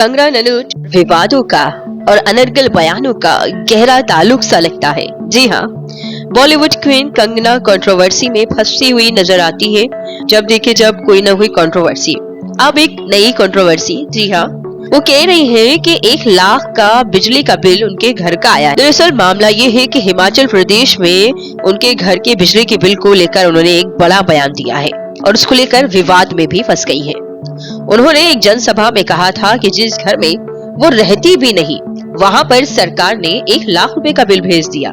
कंगना रनौत विवादों का और अनर्गल बयानों का गहरा ताल्लुक सा लगता है। जी हाँ, बॉलीवुड क्वीन कंगना कंट्रोवर्सी में फंसी हुई नजर आती है। जब कोई ना कोई कंट्रोवर्सी, अब एक नई कंट्रोवर्सी। जी हाँ, वो कह रही है कि 1 लाख का बिजली का बिल उनके घर का आया है। दरअसल मामला ये है कि हिमाचल प्रदेश में उनके घर के बिजली के बिल को लेकर उन्होंने एक बड़ा बयान दिया है और उसको लेकर विवाद में भी फंस गई है। उन्होंने एक जनसभा में कहा था कि जिस घर में वो रहती भी नहीं, वहां पर सरकार ने 1 लाख रुपए का बिल भेज दिया।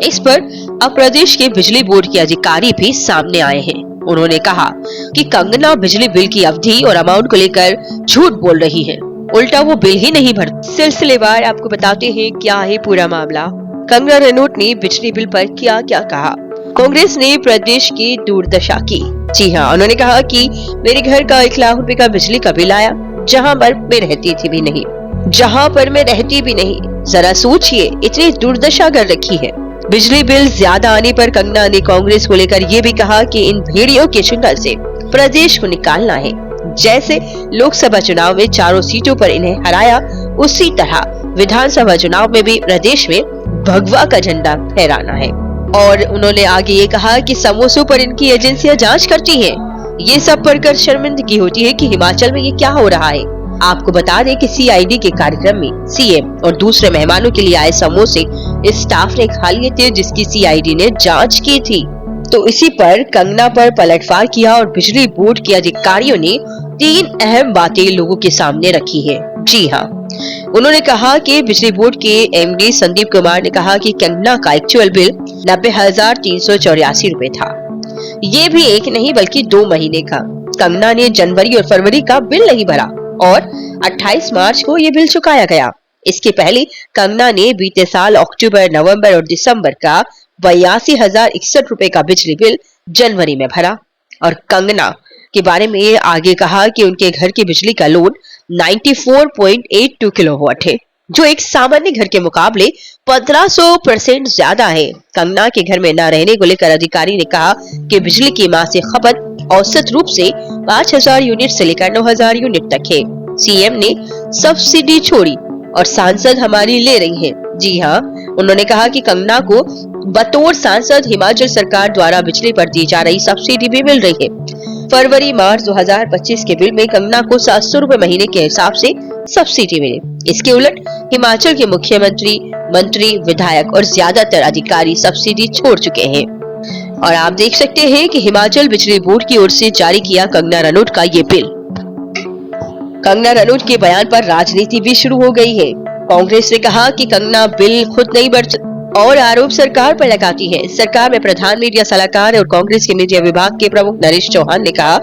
इस पर अब प्रदेश के बिजली बोर्ड के अधिकारी भी सामने आए हैं। उन्होंने कहा कि कंगना बिजली बिल की अवधि और अमाउंट को लेकर झूठ बोल रही है, उल्टा वो बिल ही नहीं भरती। सिलसिलेवार आपको बताते हैं क्या है पूरा मामला। कंगना रनौत ने बिजली बिल पर क्या क्या कहा। कांग्रेस ने प्रदेश की दुर्दशा की। जी हाँ, उन्होंने कहा कि मेरे घर का 1 लाख रुपए का बिजली का बिल आया, जहाँ पर मैं रहती भी नहीं। जरा सोचिए, इतनी दुर्दशा कर रखी है। बिजली बिल ज्यादा आने पर कंगना ने कांग्रेस को लेकर ये भी कहा कि इन भेड़ियों के चुंगल से प्रदेश को निकालना है। जैसे लोकसभा चुनाव में 4 सीटों पर इन्हें हराया, उसी तरह विधानसभा चुनाव में भी प्रदेश में भगवा का झंडा फहराना है। और उन्होंने आगे ये कहा कि समोसों पर इनकी एजेंसियां जांच करती हैं। ये सब पढ़कर शर्मिंदगी होती है कि हिमाचल में ये क्या हो रहा है। आपको बता दें कि सीआईडी के कार्यक्रम में सीएम और दूसरे मेहमानों के लिए आए समोसे इस स्टाफ ने खा लिए थे, जिसकी सीआईडी ने जांच की थी। तो इसी पर कंगना पर पलटवार किया और बिजली बोर्ड के अधिकारियों ने 3 अहम बातें लोगों के सामने रखी है। जी हाँ, उन्होंने कहा कि बिजली बोर्ड के एमडी संदीप कुमार ने कहा कि कंगना का एक्चुअल बिल 90,384 रुपए था। ये भी एक नहीं बल्कि 2 महीने का। कंगना ने जनवरी और फरवरी का बिल नहीं भरा और 28 मार्च को ये बिल चुकाया गया। इसके पहले कंगना ने बीते साल अक्टूबर, नवंबर और दिसंबर का 82,061 रुपए का बिजली बिल जनवरी में भरा। और कंगना के बारे में आगे कहा कि उनके घर की बिजली का लोड 94.82 किलोवाट है, जो एक सामान्य घर के मुकाबले 1500% ज्यादा है। कंगना के घर में न रहने को लेकर अधिकारी ने कहा कि बिजली की मासिक खपत औसत रूप से 5,000 यूनिट से लेकर 9,000 यूनिट तक है। सीएम ने सब्सिडी छोड़ी और सांसद हमारी ले रही है। जी हाँ, उन्होंने कहा कि कंगना को बतौर सांसद हिमाचल सरकार द्वारा बिजली पर दी जा रही सब्सिडी भी मिल रही है। फरवरी मार्च 2025 के बिल में कंगना को 700 रुपए महीने के हिसाब से सब्सिडी मिले। इसके उलट हिमाचल के मुख्यमंत्री, मंत्री, विधायक और ज्यादातर अधिकारी सब्सिडी छोड़ चुके हैं। और आप देख सकते हैं कि हिमाचल बिजली बोर्ड की ओर से जारी किया कंगना रनौत का ये बिल। कंगना रनौत के बयान पर राजनीति भी शुरू हो गई है। कांग्रेस ने कहा कि कंगना बिल खुद नहीं भर और आरोप सरकार पर लगाती है। सरकार में प्रधान मीडिया सलाहकार और कांग्रेस के मीडिया विभाग के प्रमुख नरेश चौहान ने कहा,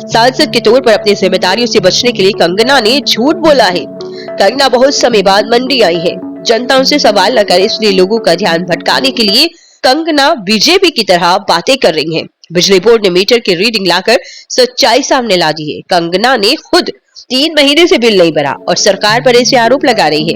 सांसद के तौर पर अपनी जिम्मेदारियों से बचने के लिए कंगना ने झूठ बोला है। कंगना बहुत समय बाद मंडी आई है, जनता उनसे सवाल न करे, इसलिए लोगों का ध्यान भटकाने के लिए कंगना बीजेपी की तरह बातें कर रही है। बिजली बोर्ड ने मीटर की रीडिंग लाकर सच्चाई सामने ला दी है। कंगना ने खुद 3 महीने से बिल नहीं भरा और सरकार पर ऐसे आरोप लगा रही है।